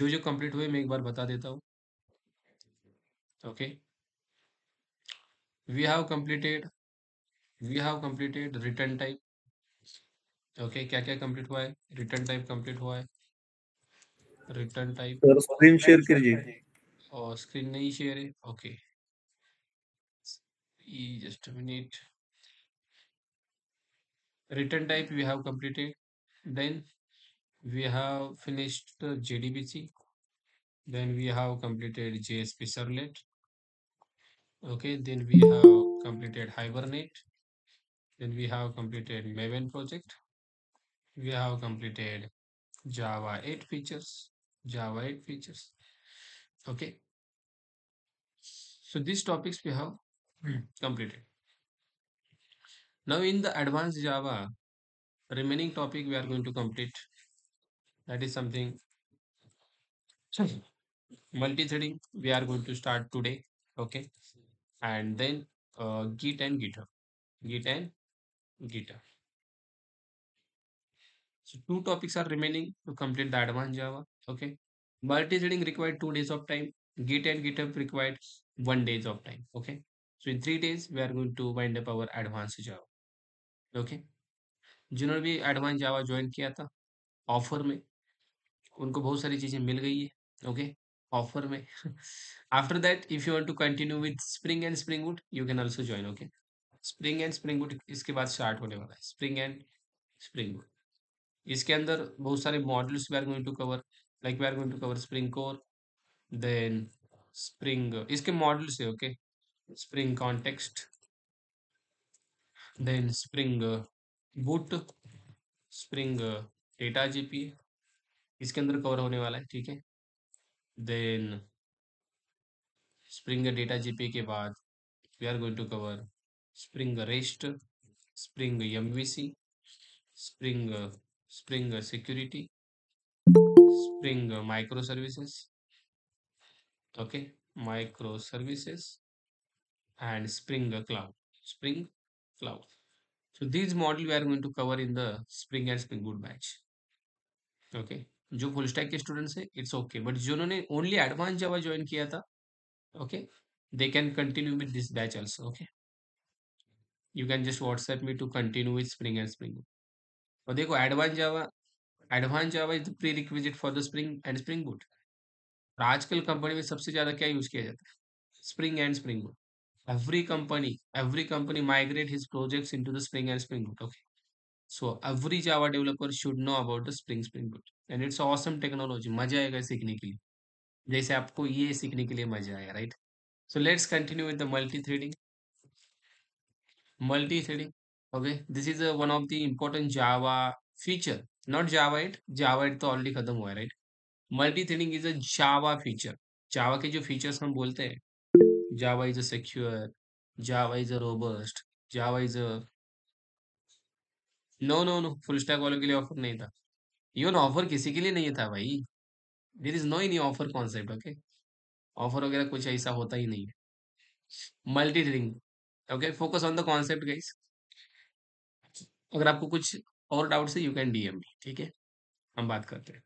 जो कंप्लीट हुए मैं एक बार बता देता हूँ. Okay, we have completed we have completed return type. Okay, क्या क्या कंप्लीट हुआ है? रिटर्न टाइप कंप्लीट हुआ है. Return type. Sir screen share कीजिए। और स्क्रीन नहीं शेयर है. Okay, just minute. Return type we have completed. Then we have finished JDBC. Then we have completed JSP Servlet. Okay, then we have completed Hibernate. Then we have completed Maven project. We have completed Java 8 features. Java 8 features. Okay, so these topics we have completed. Now in the advanced Java, remaining topic we are going to complete. That is something multi-threading we are going to start today. Okay, and then Git and GitHub. Git and GitHub. So two topics are remaining to complete the advanced Java. Okay, multi-threading required 2 days of time. Git and GitHub required 1 days of time. Okay, so in 3 days we are going to wind up our advanced Java. Okay, जिन्होंने भी advance Java join किया था offer में, उनको बहुत सारी चीजें मिल गई है. ओके, ऑफर में. After that if you want to continue with Spring and Spring Boot you can also join. Okay, Spring and Spring Boot इसके बाद स्टार्ट होने वाला है. स्प्रिंग एंड स्प्रिंग बूट, इसके अंदर बहुत सारे modules we are going to cover. Like we are going to cover Spring core, then Spring, इसके मॉड्यूल्स है. Okay, Spring context, then Spring Boot, Spring data JP इसके अंदर कवर होने वाला है. ठीक है, देन स्प्रिंग डेटा जीपी के बाद we are going to cover Spring REST, Spring MVC, Spring Spring security, Spring microservices. Okay, microservices and Spring Cloud. Spring Cloud. So these model we are going to cover in the Spring and Spring Boot batch. Okay. जो full stack के students है it's okay, but जिन्होंने only advance Java join किया था, okay, they can continue with this batch also. Okay, you can just WhatsApp me to continue with Spring and Spring Boot. और देखो advance Java is the prerequisite for the Spring and Spring Boot. और आजकल company में सबसे ज्यादा क्या use किया जाता है? Spring and Spring boot. Every company migrate his projects into the Spring and Spring Boot. Okay, so every Java developer should know about the Spring Boot, and it's awesome technology. मजा आएगा सीखने के लिए, जैसे आपको ये सीखने के लिए मजा आया, right? So let's continue with the multi-threading. Multi-threading. Okay, this is one of the important Java feature. Not Java 8. Java 8 तो already खत्म हुआ है, right? Multi-threading is a Java feature. Java के जो features हम बोलते हैं, Java is a secure, Java is a robust, Java is a no no no, full stack वालों के लिए ऑफर नहीं था. इवन ऑफर किसी के लिए नहीं था भाई. There is no any offer concept. Okay, offer वगैरह कुछ ऐसा होता ही नहीं है. Multi threading. Okay, focus on the concept guys. अगर आपको कुछ और डाउट है यू कैन डीएम मी. ठीक है, हम बात करते हैं.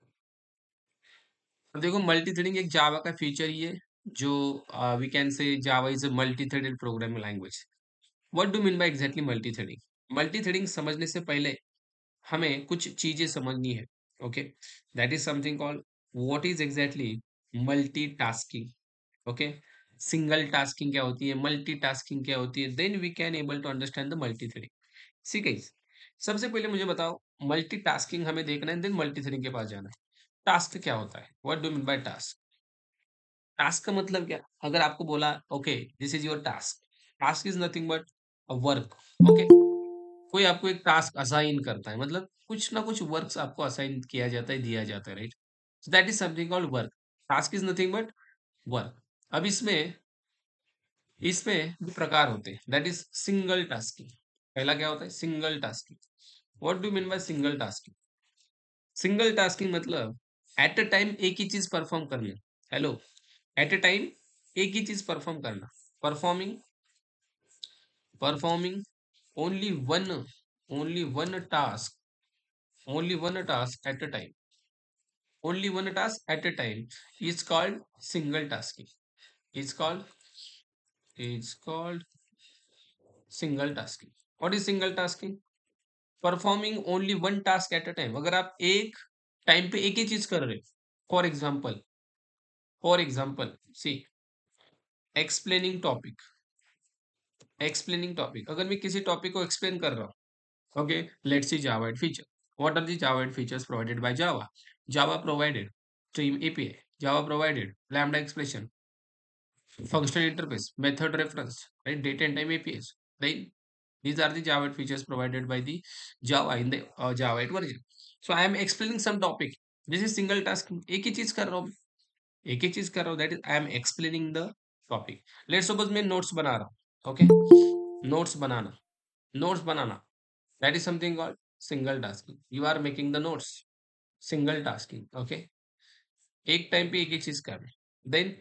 अब देखो, मल्टी थ्रेडिंग एक जावा का फीचर ही है, जो we can say Java is a multithreaded programming language. What do mean by exactly multi threading? Multi threading समझने से पहले हमें कुछ चीजें समझनी है. Okay, that is something called, what is exactly multitasking. Okay, single tasking क्या होती है, मल्टीटास्किंग क्या होती है, then we can able to understand the multithreading. See guys, सबसे पहले मुझे बताओ, मल्टीटास्किंग हमें देखना है, देन मल्टीथ्रेडिंग के पास जाना है. टास्क क्या होता है? What do mean by task? Task का मतलब क्या? अगर आपको बोला okay this is your task, task is nothing but a work. Okay, कोई आपको एक टास्क असाइन करता है, मतलब कुछ ना कुछ वर्क्स आपको असाइन किया जाता है, दिया जाता है, right? So that is something called work. Task is nothing but work. अब इसमें इसमें भी प्रकार होते हैं, दैट इज सिंगल टास्किंग. पहला क्या होता है? Single tasking. What do mean by single tasking? Single tasking मतलब एट अ टाइम एक ही चीज परफॉर्म करना. हेलो, एट अ टाइम एक ही चीज परफॉर्म करना. Performing performing only one only one task, only one task at a time. only one task at a time is called single tasking. It's called it's called single tasking. What is single tasking? Performing only one task at a time. अगर आप एक time पे एक ही चीज कर रहे हो, for example see explaining topic. Explaining topic, अगर मैं किसी टॉपिक को एक्सप्लेन कर रहा हूँ, okay, let's see Java eight feature. What are the Java eight features provided by Java? Java provided stream API, Java provided lambda expression, functional interface, method reference, right? Date and time APIs, right? These are the Java features provided by the Java in the Java 8 version. So I am explaining some topic. This is single task. एक ही चीज कर रहा हूँ, एक ही चीज कर रहा हूँ. That is I am explaining the topic. Let's suppose मैं notes बना रहा हूँ. Okay, notes banana, notes banana. That is something called single tasking. You are making the notes. Single tasking. Okay. एक टाइम पे एक ही चीज कर रहे हैं. देन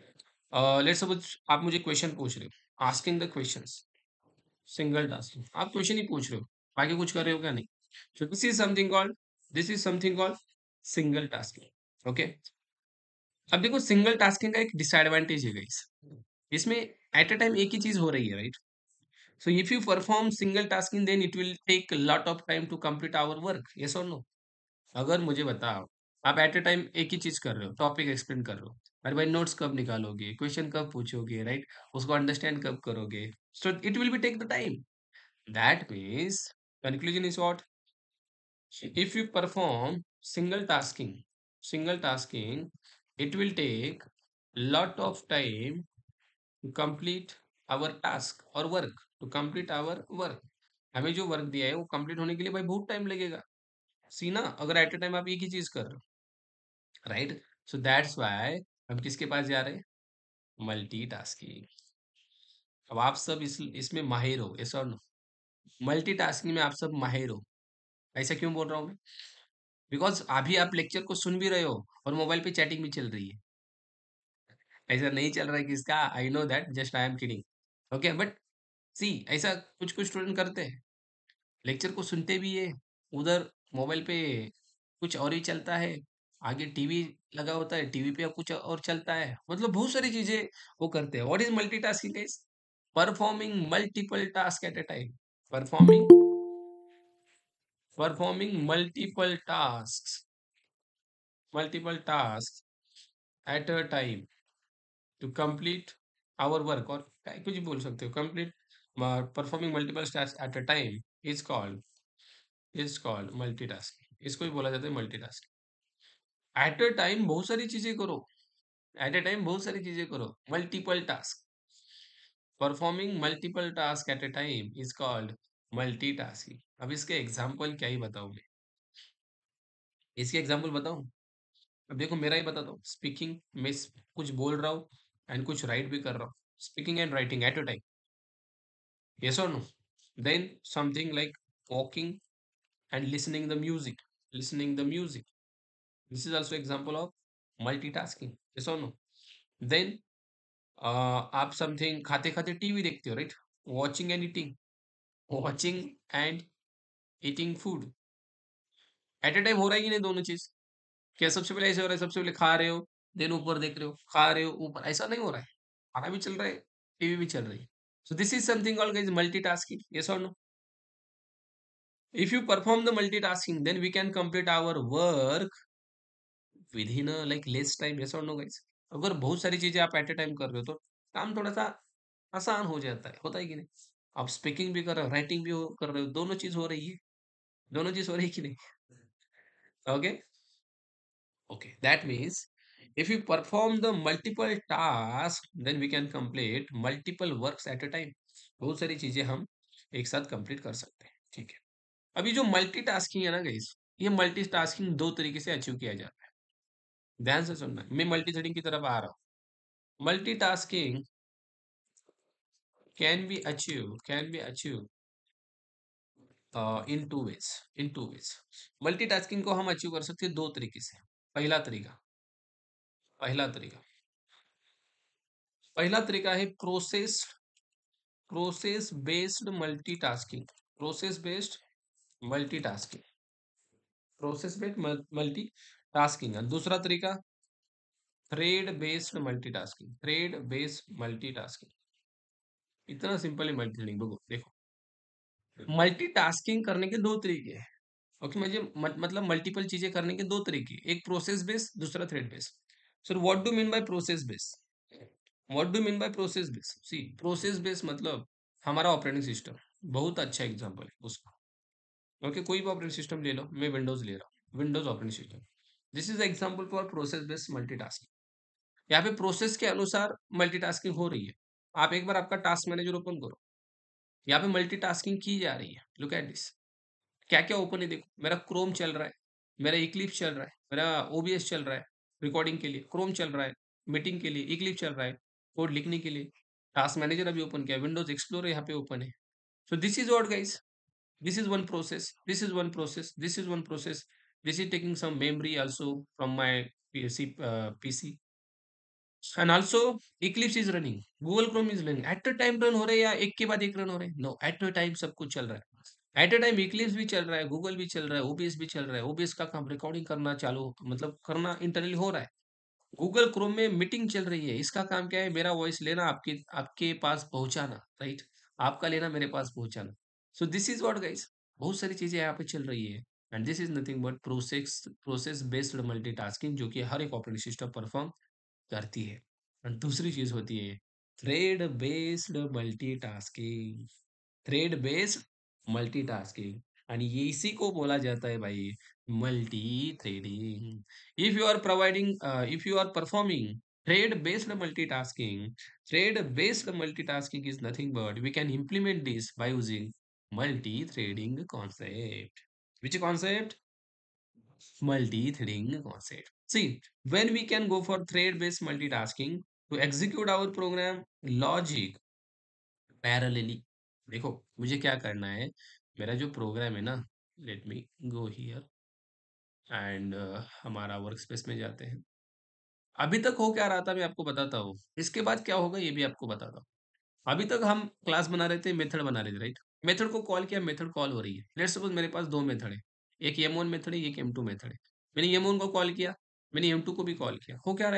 लेट्स सपोज आप मुझे क्वेश्चन पूछ रहे हो, asking the questions. Single tasking, आप क्वेश्चन ही पूछ रहे हो, बाकी कुछ कर रहे हो क्या? नहीं. So this is something called single tasking. Okay. अब देखो, सिंगल टास्किंग का एक डिसएडवांटेज है गाइस. इसमें एट अ टाइम एक ही चीज हो रही है, right? So if you perform single tasking then it will take lot of time to complete our work. Yes और नो? अगर मुझे बताओ, आप एट अ टाइम एक ही चीज कर रहे हो, टॉपिक एक्सप्लेन कर रहे हो, अरे भाई नोट्स कब निकालोगे, क्वेश्चन कब पूछोगे, राइट? उसको अंडरस्टैंड कब करोगे? So it will be take the time. That means conclusion is what? If you perform single tasking, it will take lot of time to complete our task or work. To complete our work, हमें जो work दिया है वो complete होने के लिए भाई बहुत टाइम लगेगा. सी ना, अगर एट अ टाइम आप एक ही चीज कर रहे हो, राइट? सो दैट्स वाई हम किसके पास जा रहे हैं? मल्टीटास्किंग. अब आप सब इसमें माहिर हो, ऐसा और नो? मल्टीटास्किंग में आप सब माहिर हो. ऐसा क्यों बोल रहा हूँ मैं? बिकॉज अभी आप लेक्चर को सुन भी रहे हो और मोबाइल पे चैटिंग भी चल रही है. ऐसा नहीं चल रहा है किसका, I know that, just I am kidding. Okay, but see, ऐसा कुछ कुछ स्टूडेंट करते हैं, लेक्चर को सुनते भी है, उधर मोबाइल पे कुछ और ही चलता है, आगे टीवी लगा होता है, टीवी पे कुछ और चलता है, मतलब बहुत सारी चीजें वो करते हैं. What is multitasking guys? Performing multiple task at a time. Performing performing multiple task at a time to complete our work, और कुछ भी बोल सकते हो. Complete performing multiple task at a time is called multitasking. इसको भी बोला जाता है मल्टीटास्किंग. एट अ टाइम बहुत सारी चीजें करो, एट अ टाइम बहुत सारी चीजें करो. Multiple task, performing multiple task at a time is called multitasking. अब इसके एग्जाम्पल क्या ही बताऊं मैं? इसके एग्जाम्पल बताऊं? अब देखो, मेरा ही बताता हूँ. स्पीकिंग में कुछ बोल रहा हूँ एंड कुछ राइट भी कर रहा हूँ. Speaking and writing at a time. Yes or no? Then something like walking and listening the music. Listening the music. This is also example of multitasking. Yes or no? Then आप something खाते खाते TV देखते हो, right? Watching and eating. Watching and eating food at a time हो रहा है कि नहीं दोनों चीज? क्या सबसे पहले ऐसे हो रहा है, सबसे पहले खा रहे हो, देन ऊपर देख रहे हो, खा रहे हो ऊपर, ऐसा नहीं हो रहा है. खाना भी चल रहा है, टीवी भी चल रही है. So this is something called guys multitasking. Yes और no? If you perform the multitasking, then we can complete our work within a like less time. Yes or no, guys? अगर बहुत सारी चीजें आप एट ए टाइम कर रहे हो तो काम थोड़ा सा आसान हो जाता है, होता है कि नहीं? आप स्पीकिंग भी कर रहे हो, राइटिंग भी कर रहे हो, दोनों चीज हो रही है. दोनों चीज हो रही है कि नहीं? Okay. Okay, that means if you perform the multiple tasks, then we can complete multiple works at a time. बहुत सारी चीजें हम एक साथ कंप्लीट कर सकते हैं. ठीक है. अभी जो मल्टीटास्किंग है ना गाइस, ये मल्टीटास्किंग दो तरीके से अचीव किया जाता है. ध्यान से सुनना, मैं मल्टीथ्रेडिंग की तरफ आ रहा हूँ. Multitasking can be achieve in two ways. Multitasking को हम अचीव कर सकते हैं दो तरीके से. पहला तरीका पहला तरीका पहला तरीका है process based multitasking. Process based multitasking. Process based tasking, दूसरा तरीका thread based multitasking, thread based multitasking. इतना सिंपल है मल्टीटास्किंग, देखो मल्टीटास्किंग करने के दो तरीके हैं। ओके, मतलब मल्टीपल चीजें करने के दो तरीके, एक प्रोसेस बेस्ड, दूसरा thread based. Sir what do mean by process based? What do mean by process based? See, process based मतलब हमारा ऑपरेटिंग सिस्टम, बहुत अच्छा एग्जांपल है उसका। ओके, कोई भी ऑपरेटिंग सिस्टम ले लो, मैं विंडोज ले रहा हूँ, Windows operating system, this is example for process based multitasking. यहाँ पे प्रोसेस के अनुसार मल्टीटास्किंग हो रही है। आप एक बार आपका टास्क मैनेजर ओपन करो, यहाँ पे मल्टीटास्किंग की जा रही है, लुक एट दिस। क्या क्या ओपन है देखो, मेरा क्रोम चल रहा है, मेरा इक्लिप्स चल रहा है, मेरा ओबीएस चल रहा है रिकॉर्डिंग के लिए, क्रोम चल रहा है मीटिंग के लिए, इक्लिप्स चल रहा है कोड लिखने के लिए, टास्क मैनेजर अभी ओपन किया, विंडोज एक्सप्लोरर यहाँ पे ओपन है। So this is what guys, this is one process, this is one process, this is one process, this is taking some memory also from my pc, and also eclipse is running, google chrome is running at a time, run हो रहे हैं या एक के बाद एक run हो रहे हैं? नो, एट अ टाइम सब कुछ चल रहा है। एट अ टाइम इक्लिप्स भी चल रहा है, गूगल भी चल रहा है, ओबीएस भी चल रहा है, ओबीएस का काम रिकॉर्डिंग करना चालू मतलब करना इंटरनली हो रहा है, गूगल क्रोम में मीटिंग चल रही है, इसका काम क्या है, मेरा वॉइस लेना, आपके आपके पास पहुंचाना, राइट, आपका लेना मेरे पास पहुंचाना। So this is what guys, बहुत सारी चीजें यहाँ पे चल रही है, and this is nothing but process based multitasking, जो कि हर एक ऑपरेटिंग सिस्टम परफॉर्म करती है। और दूसरी चीज होती है thread based multitasking, thread based multitasking, and ये इसी को बोला जाता है भाई multi threading. If you are providing, if you are performing thread based multitasking, thread based multitasking is nothing but we can implement this by using multi threading concept. Which concept? Multi threading concept. See, when we can go for thread based multitasking to execute our program logic parallelly. देखो मुझे क्या करना है, मेरा जो programme है ना, let me go here and हमारा वर्क स्पेस में जाते हैं। अभी तक हो क्या रहा था मैं आपको बताता हूँ, इसके बाद क्या होगा ये भी आपको बताता हूँ। अभी तक हम क्लास बना रहे थे, मेथड बना रहे थे, राइट, मेथड को कॉल किया, मेथड कॉल हो रही है, लेट्स सपोज मेरे पास दो मेथड है, एक m1 मेथड है, एक m2 मेथड है। मैंने m1 को कॉल किया, मैंने m2 को भी कॉल किया, हो क्या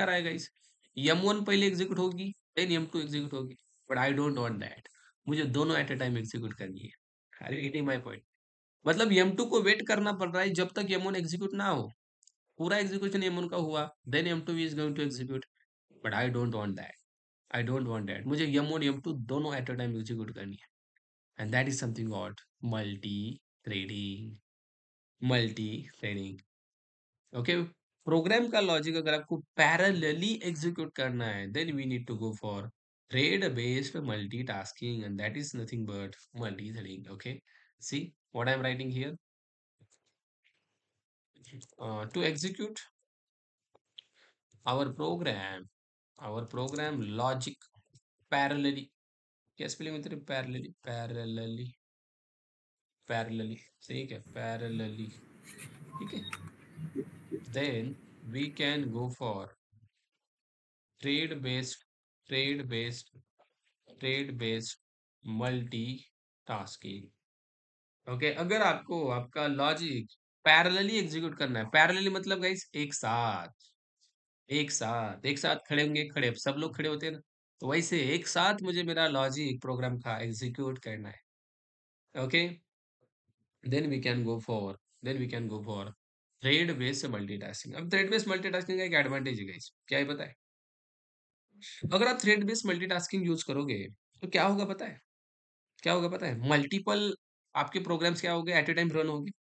रहा है गाइस, m1 पहले एग्जीक्यूट होगी, देन m2 एग्जीक्यूट होगी, but I don't want that, मुझे दोनों एट अ टाइम एग्जीक्यूट करनी है। Are you getting my point? मतलब m2 को वेट करना पड़ रहा है जब तक m1 एग्जीक्यूट ना हो, पूरा एग्जीक्यूशन m1 का हुआ, then m2 is going to execute, but I don't want that, I don't want that, मुझे m1 m2 दोनों एट अ टाइम एग्जीक्यूट करनी है, and that is something called multi threading, multi threading. Okay, program का logic अगर आपको parallelly execute करना है, then we need to go for thread based multitasking, and that is nothing but multi threading. Okay, see what I am writing here, to execute our program, our program logic parallelly, क्या spelling होती है parallelly, parallelly, parallelly, ठीक है, parallelly, ठीक है, then we can go for trade based, trade based, trade based multitasking। Okay, अगर आपको आपका लॉजिक पैरेलली एग्जीक्यूट करना है, पैरेलली मतलब गाइस एक साथ, एक साथ, एक साथ खड़े होंगे, खड़े सब लोग खड़े होते हैं ना, तो वैसे एक साथ मुझे मेरा लॉजिक प्रोग्राम का एग्जीक्यूट करना है। Okay, then we can go for, then we can go for thread based multitasking. अब थ्रेड बेस्ड मल्टीटास्किंग का एक एडवांटेज है गाइस, क्या है पता है, अगर आप थ्रेड बेस्ड मल्टीटास्किंग यूज करोगे तो क्या होगा पता है, क्या होगा पता है, मल्टीपल आपके प्रोग्राम्स क्या होंगे, एट ए टाइम रन होंगे,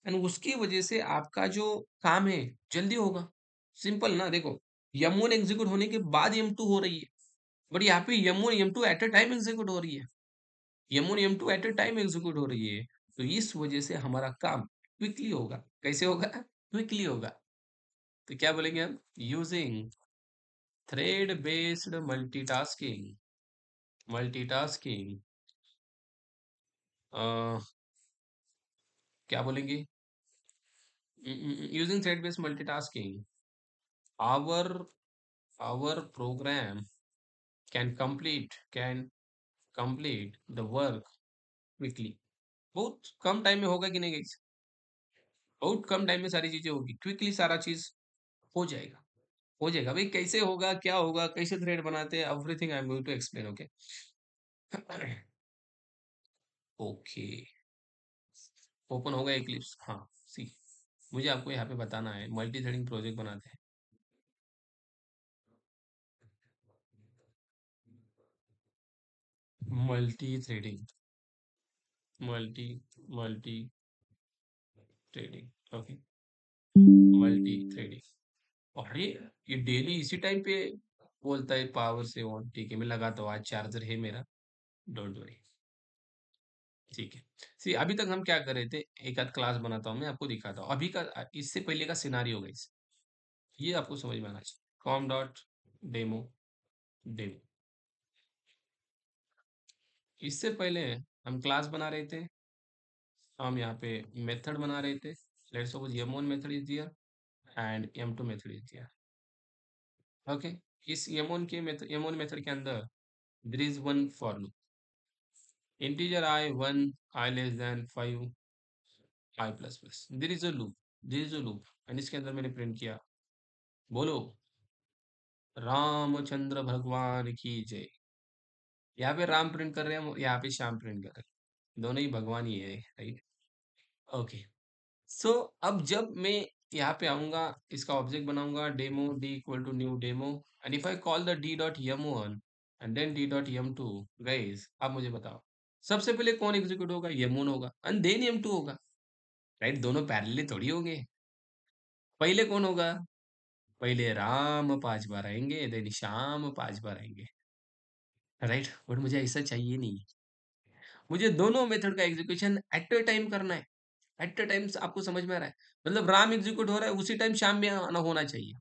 एंड उसकी वजह से आपका जो काम है जल्दी होगा। सिंपल ना, देखो M1 एग्जीक्यूट होने के बाद M2 हो रही है, बट यहाँ पे M1 M2 eight a time execute हो रही है, M1 M2 eight a time execute हो रही है, तो इस वजह से हमारा काम क्विकली होगा। कैसे होगा? क्विकली होगा। तो क्या बोलेंगे हम, using thread based multitasking, multitasking, क्या बोलेंगे, using thread based multitasking, our our program can complete the work quickly। बहुत कम टाइम में होगा कि नहीं गाइस, बहुत कम टाइम में सारी चीजें होगी, क्विकली सारा चीज हो जाएगा। हो जाएगा भाई, कैसे होगा, क्या होगा, कैसे थ्रेड बनाते हैं, everything I am going to explain, okay. Okay, open होगा इक्लिप्स, हाँ। सी, मुझे आपको यहाँ पे बताना है, मल्टी थ्रेडिंग प्रोजेक्ट बनाते हैं। Multi threading, multi multi threading, okay. Multi threading, अरे ये डेली इसी टाइम पे बोलता है पावर से ऑन, ठीक है मैं लगाता हूँ, आज चार्जर है मेरा, डोंट वरी। ठीक है, सी अभी तक हम क्या कर रहे थे, एक आध क्लास बनाता हूँ मैं आपको दिखाता हूँ अभी का, इससे पहले का सिनारियो गाइस, ये आपको समझ में आना चाहिए। कॉम डॉट डेमो, डेमो, इससे पहले हम क्लास बना रहे थे, हम यहाँ पे मेथड बना रहे थे। Let's suppose m1 method is there and m2 method is there, okay. इस m1 मेथड के अंदर there is one for loop, integer I 1, I less than 5, I plus plus, there is a loop, there is a loop, and इसके अंदर मैंने print किया, बोलो रामचंद्र भगवान की जय। यहाँ पे राम प्रिंट कर रहे हैं हम, यहाँ पे श्याम प्रिंट कर रहे हैं, दोनों ही भगवान ही है, राइट। ओके, सो अब जब मैं यहाँ पे आऊंगा, इसका ऑब्जेक्ट बनाऊंगा, demo d equal to new demo, and if I call the d dot m one and then d dot m two, guys आप मुझे बताओ सबसे पहले कौन एग्जीक्यूट होगा, यम वन होगा एंड देन यम टू होगा, राइट। दोनों पैरेलली थोड़ी होंगे, पहले कौन होगा, पहले राम 5 बार आएंगे, देन श्याम 5 बार आएंगे, राइट। बट मुझे ऐसा चाहिए नहीं, मुझे दोनों मेथड का एग्जीक्यूशन एट अ टाइम करना है, एट अ टाइम। आपको समझ में आ रहा है, मतलब राम एग्जीक्यूट हो रहा है उसी टाइम श्याम भी आना होना चाहिए,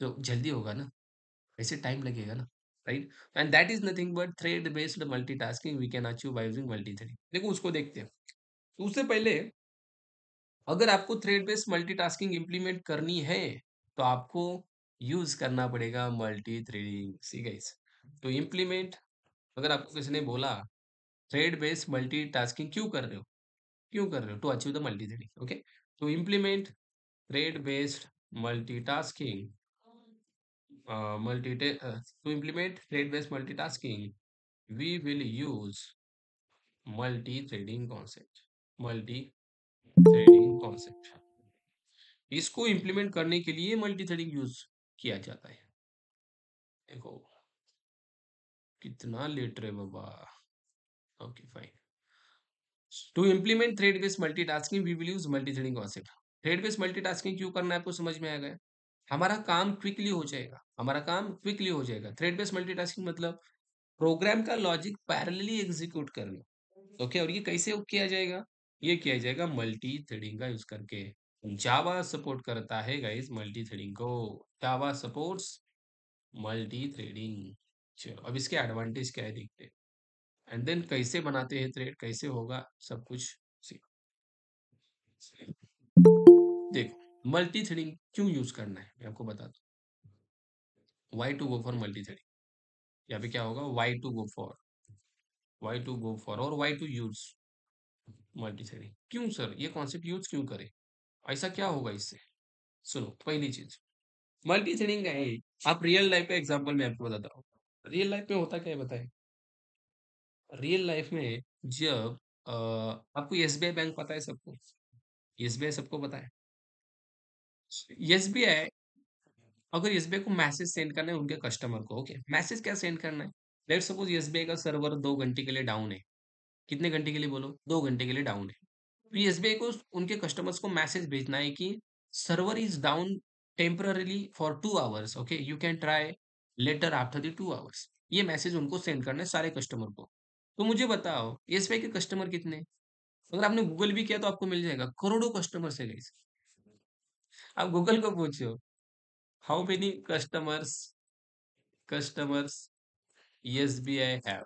तो जल्दी होगा ना, ऐसे टाइम लगेगा ना, right. And that is nothing but thread based multitasking we can achieve by using multi threading. देखो उसको देखते हैं, तो उससे पहले अगर आपको थ्रेड बेस्ड मल्टीटास्किंग इंप्लीमेंट करनी है तो आपको यूज करना पड़ेगा मल्टी थ्रेडिंग, सी गाइस। तो इम्प्लीमेंट, अगर आपको किसी ने बोला थ्रेड बेस्ड मल्टीटास्किंग क्यों कर रहे हो, क्यों कर रहे हो, to achieve the multi threading, okay. तो implement thread based multitasking, to implement thread-based multitasking, we will use multi-threading concept, multi-threading concept। इसको implement करने के लिए multi-threading यूज किया जाता है। देखो कितना लेट रहे बाबा, okay fine. To implement thread-based multitasking, we will use multi-threading concept। Thread based multitasking क्यों करना है आपको समझ में आ गया, हमारा काम क्विकली हो जाएगा, हमारा काम क्विकली हो जाएगा। थ्रेड बेस्ड मल्टीटास्किंग मतलब प्रोग्राम का लॉजिक पैरेलली एग्जीक्यूट करना, ओके। और ये कैसे किया जाएगा, ये किया जाएगा मल्टी थ्रेडिंग का यूज करके। जावा सपोर्ट करता है गाइस मल्टी थ्रेडिंग को, जावा सपोर्ट्स मल्टी थ्रेडिंग। चलो अब इसके एडवांटेज क्या है देखते हैं, एंड देन कैसे बनाते हैं थ्रेड, कैसे होगा सब कुछ देखो मल्टी थ्रेडिंग क्यों यूज करना है मैं आपको बताता हूँ। Why to go for multithreading, यहाँ पे क्या होगा, why to go for, why to go for और why to use multithreading, क्यों सर ये कॉन्सेप्ट यूज क्यों करें, ऐसा क्या होगा इससे। सुनो पहली चीज, मल्टी थ्रेडिंग का है, आप रियल लाइफ का एग्जांपल मैं आपको बताता हूँ। रियल लाइफ में होता क्या है बताएं, रियल लाइफ में जब आपको एसबीआई बैंक पता है सबको, एसबीआई सबको पता है। एसबीआई, अगर एसबीआई को मैसेज सेंड करना है उनके कस्टमर को, ओके, मैसेज क्या सेंड करना है, लेट्स सपोज एसबीआई का सर्वर 2 घंटे के लिए डाउन है, कितने घंटे के लिए बोलो, 2 घंटे के लिए डाउन है। तो एसबीआई को उनके कस्टमर्स को मैसेज भेजना है कि server is down temporarily for 2 hours, okay, you can try later after the 2 hours. ये मैसेज उनको सेंड करना है सारे कस्टमर को। तो मुझे बताओ एसबीआई के कस्टमर कितने हैं? अगर आपने गूगल भी किया तो आपको मिल जाएगा, करोड़ों कस्टमर है गाइस। आप गूगल को पूछो how many customers SBI have,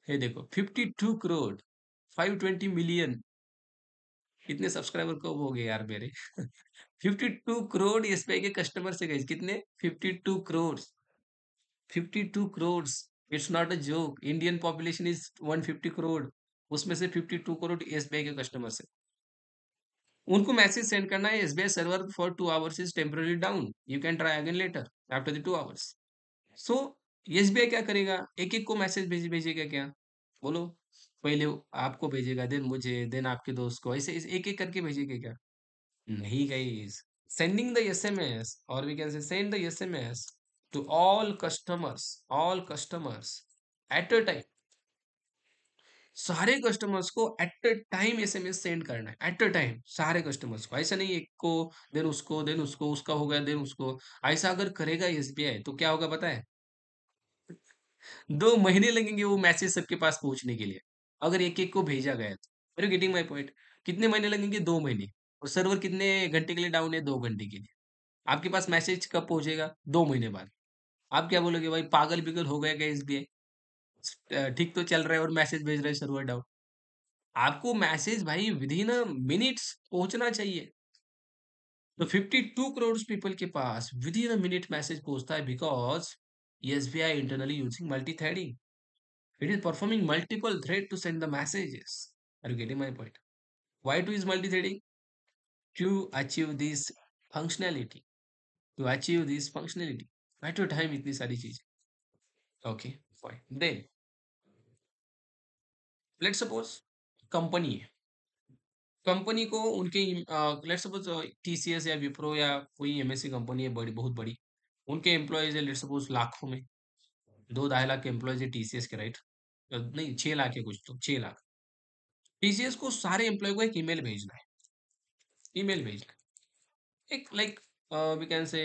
है देखो 52 करोड़, 520 मिलियन। कितने सब्सक्राइबर कब हो गए यार मेरे। 52 करोड़ एसबीआई के कस्टमर से गए, कितने, 52 crore, 52 crore. It's not a joke, Indian population is 150 crore, उसमें से 52 करोड़ एसबीआई के कस्टमर से। उनको मैसेज सेंड करना है, SBI server for 2 hours is temporary down, you can try again later after the 2 hours. So SBI क्या करेगा, एक एक को मैसेज भेजेगा क्या, बोलो। पहले आपको भेजेगा, देन मुझे, देन आपके दोस्त को, ऐसे एक एक करके भेजेगा क्या? नहीं गाइस, सेंडिंग द एसएमएस, और we can say send the SMS to all customers at a time. सारे कस्टमर्स को at a time SMS send करना है, एट अ टाइम सारे कस्टमर्स को, ऐसा नहीं एक को, देन उसको, उसका हो गया देन उसको। ऐसा अगर करेगा एसबीआई तो क्या होगा पता है? 2 महीने लगेंगे वो मैसेज सबके पास पहुंचने के लिए, अगर एक एक को भेजा गया तो। Are you getting my point? कितने महीने लगेंगे? 2 महीने। और सर्वर कितने घंटे के लिए डाउन है? 2 घंटे के लिए। आपके पास मैसेज कब पहुंचेगा? 2 महीने बाद। आप क्या बोलोगे, भाई पागल बिगल हो गया क्या एसबीआई? ठीक तो चल रहा है और मैसेज भेज रहे हैं, सर्वर डाउन। आपको मैसेज भाई विद इन अ मिनट्स पहुंचना चाहिए। तो 52 करोड़ पीपल के पास within a minute message पहुंचता है, because SBI internally using multi threading. It is performing multiple thread to send the messages. Are you getting my point? Why to is multithreading? To achieve this functionality, at a time इतनी सारी चीजें। Okay fine, then let's suppose company है, company को उनके let's suppose TCS या विप्रो या कोई MSc company है बड़ी, बहुत बड़ी, उनके एम्प्लॉयज है लेट्स सपोज लाखों में, 2-2.5 लाख के एम्प्लॉयज है टीसीएस के, राइट? नहीं, 6 लाख है कुछ, तो 6 लाख। टीसीएस को सारे एम्प्लॉय को एक ईमेल भेजना है, ईमेल भेजना है, एक लाइक वी कैन से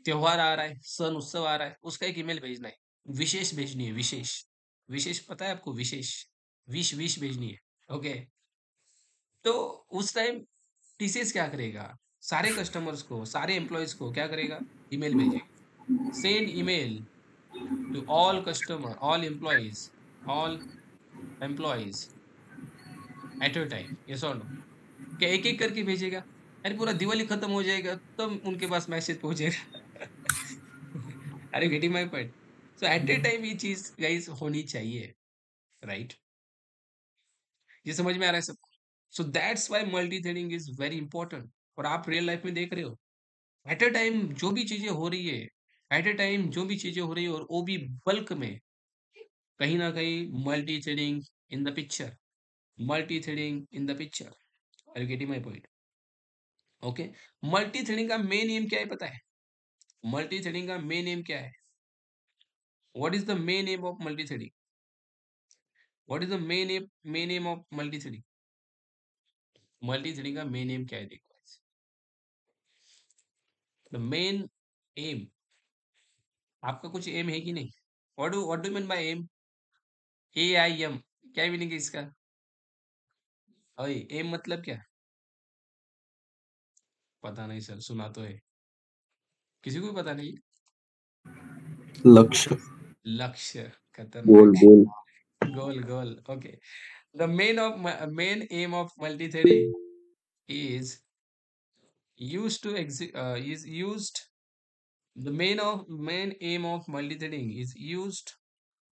त्योहार आ रहा है, सन उत्सव आ रहा है, उसका एक ईमेल भेजना है, विशेष भेजनी है, विशेष। विशेष पता है आपको? विशेष, विश विश भेजनी है, ओके। तो उस टाइम टीसीएस क्या करेगा, सारे कस्टमर्स को, सारे एम्प्लॉयज को क्या करेगा, ईमेल भेजेगा। Send email to all customer, all employees at a time, yes और नो? क्या एक एक करके भेजेगा? अरे पूरा दिवाली खत्म हो जाएगा तब उनके पास मैसेज पहुंचेगा। Are getting my point? So at a time ये चीज गाइस होनी चाहिए, राइट? ये समझ में आ रहा है सबको? So that's why multi threading is very important. और आप रियल लाइफ में देख रहे हो, एट अ टाइम जो भी चीजें हो रही है, एट अ टाइम जो भी चीजें हो रही है, और वो भी बल्क में, कहीं ना कहीं multi threading in the picture, multi threading in the picture. Are you getting my point? Okay. Multi threading का मेन एम क्या है पता है? मल्टी थ्रेडिंग का मेन एम क्या है? What is the main aim of multi threading? What is the main aim of multi threading? Multi threading का main aim क्या है, देखो। द मेन एम, आपका कुछ एम है कि नहीं? What do mean by aim? AIM, क्या मीनिंग है इसका? अरे एम मतलब क्या? पता नहीं सर, सुना तो है, किसी को भी पता नहीं। लक्ष्य। लक्ष्य, गोल खतरनाक। Goal. Goal goal, okay. The main aim of multi threading is used to is used the main aim of multi-threading is used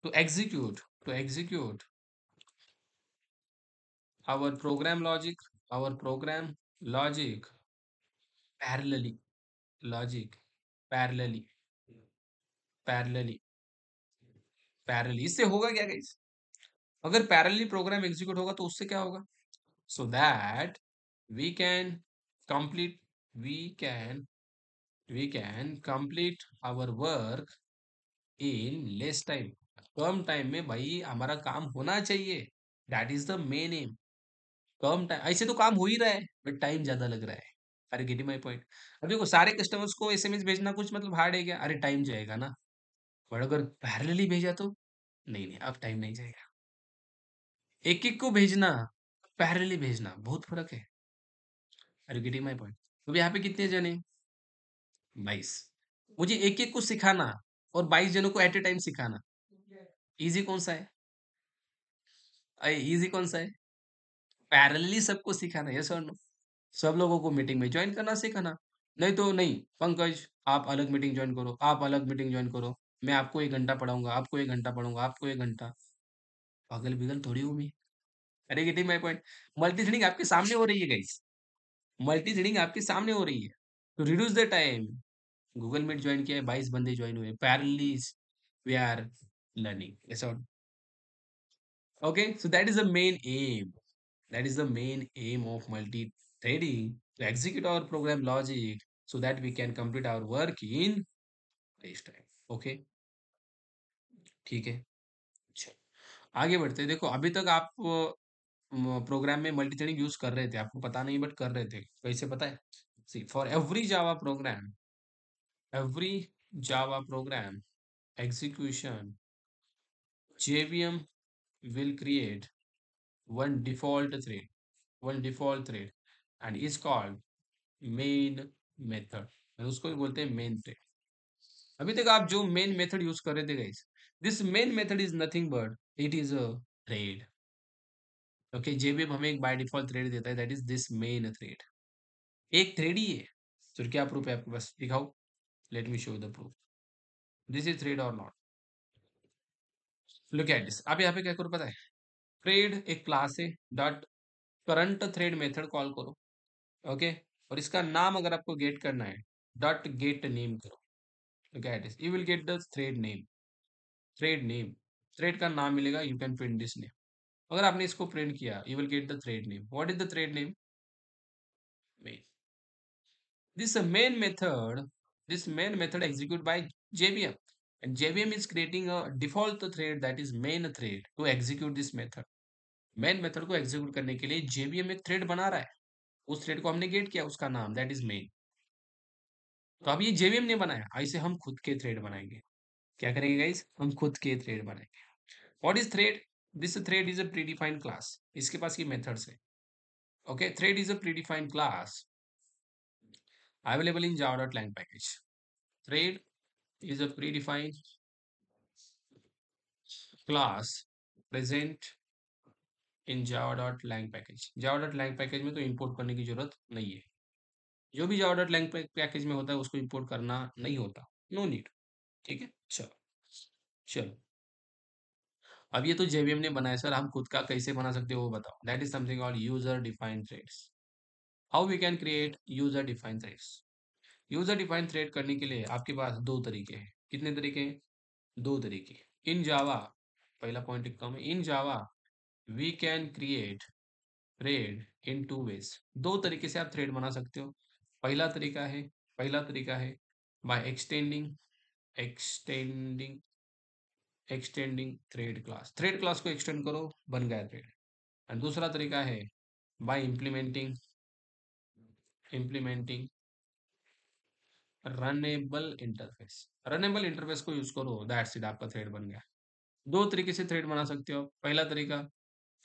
to execute our program logic our program logic parallelly, logic parallelly, parallelly, parallelly। इससे होगा क्या guys? अगर parallelly program execute होगा तो उससे क्या होगा? So that we can complete we can we can complete our work in less time. कम टाइम में भाई हमारा काम होना चाहिए, that is the main aim. कम टाइम, ऐसे तो काम हो ही रहा है बट टाइम ज्यादा लग रहा है। अरे गेटिंग माय पॉइंट? अब देखो, सारे कस्टमर्स को एसएमएस भेजना कुछ मतलब हार्ड है क्या? अरे टाइम जाएगा ना। बट अगर पैरेलली भेजा तो नहीं नहीं, अब टाइम नहीं जाएगा। एक एक को भेजना, पैरेलली भेजना, बहुत फर्क है। अरे गेटिंग माय पॉइंट? तो यहाँ पे कितने जने? 22। मुझे एक एक को सिखाना और 22 जनों को एट ए टाइम सिखाना, इजी कौन सा है? अरे इजी कौन सा है? पैरेलली सबको सिखाना, यस और नो? सब लोगों को मीटिंग में ज्वाइन करना सिखाना। नहीं तो नहीं, पंकज आप अलग मीटिंग ज्वाइन करो, आप अलग मीटिंग ज्वाइन करो, मैं आपको 1 घंटा पढ़ाऊंगा, आपको 1 घंटा पढ़ाऊंगा, आपको 1 घंटा। पागल बिगल थोड़ी हूँ मैं। अरे getting my point? Multi threading आपके सामने हो रही है गाइस, मल्टी थ्रेडिंग आपके सामने हो रही है। तो reduce the time, Google Meet join किया है, 22 बंदे ज्वाइन हुए, पैरेलली वी आर लर्निंग ऐसा। Okay, so that is the main aim, that is the main aim of multi-threading, to execute our program logic so that we can complete our work in less time. Okay, ठीक है। चलो, आगे बढ़ते हैं। देखो अभी तक आप प्रोग्राम में मल्टी थ्रेडिंग यूज कर रहे थे, आपको पता नहीं बट कर रहे थे, कैसे पता है? See for every Java program execution, JVM will create one default thread, one default thread, and is called main method, उसको भी बोलते हैं मेन थ्रेड। अभी तक आप जो मेन मेथड यूज कर रहे थे guys, this main method is nothing but it is a thread. Okay, JVM हमें एक बाय डिफॉल्ट थ्रेड देता है, that is this main thread, एक थ्रेड ही है। तो क्या प्रूफ है आपके पास, दिखाओ, let me show the proof, this is thread और नॉट। लुक एट दिस, आप यहाँ पे क्या करो पता है, थ्रेड एक क्लास है, dot current thread method call करो। ओके, और इसका नाम अगर आपको गेट करना है, डॉट गेट नेम करो। Look at this, you will get the thread name, thread name, thread का नाम मिलेगा, you can print this name. अगर आपने इसको प्रिंट किया, you will get the thread name. What is the thread name? Main. This main method, this main method execute by JVM, and JVM is creating a default thread that is main thread to execute this method। Main method को execute करने के लिए JVM एक thread बना रहा है, उस thread को हमने गेट किया, उसका नाम दैट इज मेन। तो अब ये JVM ने बनाया, ऐसे हम खुद के थ्रेड बनाएंगे। क्या करेंगे गाइस, हम खुद के थ्रेड बनाएंगे। What is thread? This thread is a predefined class, इसके पास ये मेथड्स है। Okay, thread is a predefined class available in java.lang package। Thread is a predefined class present in java.lang package। java.lang package में तो import करने की जरूरत नहीं है, जो भी java.lang पैकेज में होता है उसको इंपोर्ट करना नहीं होता, नो नीड। ठीक है, चलो चलो, अब ये तो जेवीएम ने बनाया सर, हम खुद का कैसे बना सकते हो वो बताओ। That is something called user defined threads. How we can create user defined threads? User defined thread करने के लिए आपके पास दो तरीके हैं। कितने तरीके हैं? दो तरीके। इन जावा, पहला पॉइंट लिखता हूं मैं, in Java we can create thread in two ways. दो तरीके से आप थ्रेड बना सकते हो। पहला तरीका है, पहला तरीका है by extending, extending extending thread class, thread class को एक्सटेंड करो, बन गया थ्रेड। एंड दूसरा तरीका है by implementing, implementing runnable interface, runnable interface को यूज करो, दैट्स इट, आपका थ्रेड बन गया। दो तरीके से थ्रेड बना सकते हो। पहला तरीका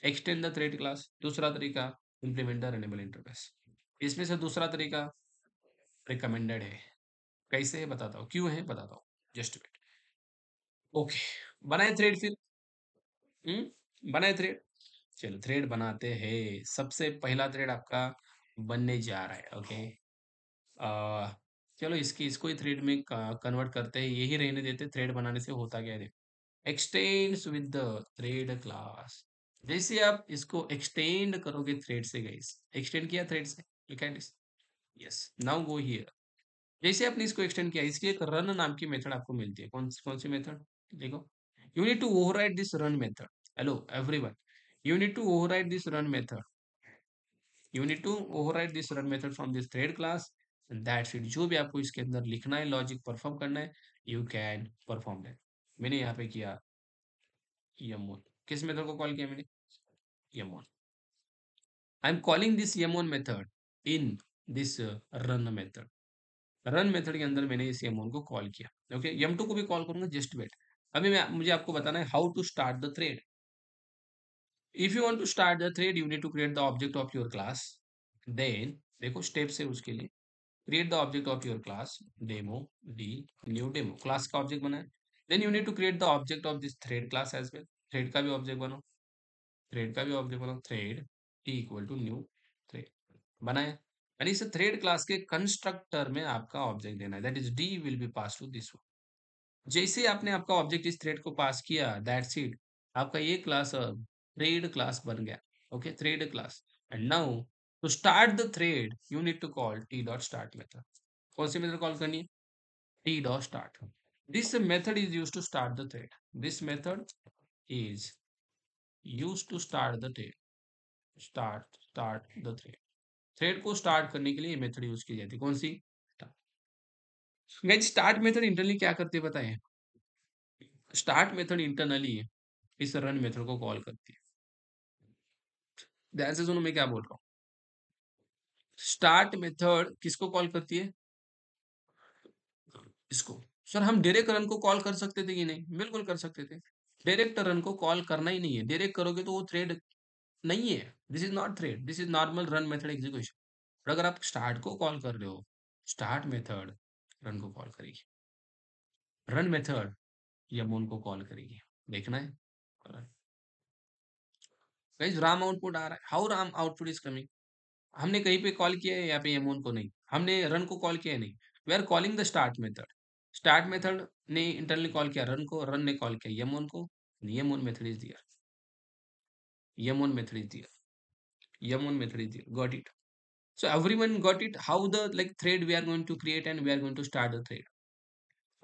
एक्सटेंड द थ्रेड क्लास, दूसरा तरीका इम्प्लीमेंट द रनेबल इंटरफेस। इसमें से दूसरा तरीका रिकमेंडेड है। कैसे है बताता हूँ, क्यों है बताता हूँ, जस्ट वेट। ओके, बनाए थ्रेड फिर, बनाए थ्रेड, चलो थ्रेड बनाते हैं। सबसे पहला थ्रेड आपका बनने जा रहा है। ओके, आ, चलो इसको ही थ्रेड में कन्वर्ट करते हैं, यही रहने देते। थ्रेड बनाने से होता क्या है, x tends with the thread class. जैसे आप इसको एक्सटेंड करोगे थ्रेड से, गाइस एक्सटेंड किया थ्रेड से, you can, yes, now go here. जैसे आपने इसको एक्सटेंड किया, इसकी एक रन नाम की मेथड आपको मिलती है। कौन सी मेथड? देखो, you need to overwrite this run method. Hello everyone, you need to override this run method, you need to override this run method from this thread class, and that's it। जो भी आपको इसके अंदर लिखना है, logic perform करना है, you can perform that. मैंने यहाँ पे किया यमोन, किस मेथड को कॉल किया मैंने? Yum one. I am calling this yum one method in this run method. Run method के अंदर मैंने इस यमोन को कॉल किया। ओके, यम2 को भी कॉल करूंगा, जस्ट वेट। अभी मुझे आपको बताना है how to start the thread. If you want to start the thread, you need to create the object of your class. Then देखो स्टेप्स है उसके लिए, create the object of your class, demo d, new demo, class का object बनाए। Then you need to create the object of this thread class as well, thread का भी object बनाओ, thread का भी ऑब्जेक्ट बनाओ, thread T equal to new thread बनाए। यानी इस थ्रेड क्लास के कंस्ट्रक्टर में आपका ऑब्जेक्ट देना है, that is d will be pass to this one. जैसे आपने आपका ऑब्जेक्ट इस थ्रेड को पास किया, दैट्स इट, आपका ये क्लास थ्रेड क्लास बन गया। Okay, thread class. And now to start the thread, you need to call t dot start method. कौन सी मेथड कॉल करनी है? t dot start. This method is used to start the thread. This method is used to start the thread. Start the thread. Thread को start करने के लिए ये method use की जाती है। कौन सी? गाइस स्टार्ट मेथड इंटरनली क्या करती है बताएं? स्टार्ट मेथड इंटरनली इस रन मेथड को कॉल करती है। ध्यान से सुनो मैं क्या बोल रहा हूँ। स्टार्ट मेथड किसको कॉल करती है? इसको। सर हम डायरेक्ट रन को कॉल कर सकते थे कि नहीं? बिल्कुल कर सकते थे। डायरेक्ट रन को कॉल करना ही नहीं है। डायरेक्ट करोगे तो वो थ्रेड नहीं है। This is not thread, this is normal run method execution. और अगर आप स्टार्ट को कॉल कर रहे हो, स्टार्ट मेथड रन को कॉल करेगी, रन मेथड यमून को कॉल करेगी। देखना है। गाइस राम आउटपुट आ रहा है। How Ram output is coming? हमने कहीं पे कॉल किया है यहाँ पे यमून को? नहीं। हमने रन को कॉल किया है? नहीं। We are calling the start method. Start method ने इंटरनली कॉल किया रन को, रन ने कॉल किया यमून को। Yum one method is there, yum one method is there, yum1 method is there. Got it? So everyone got it? How the like thread we are going to create and we are going to start the thread.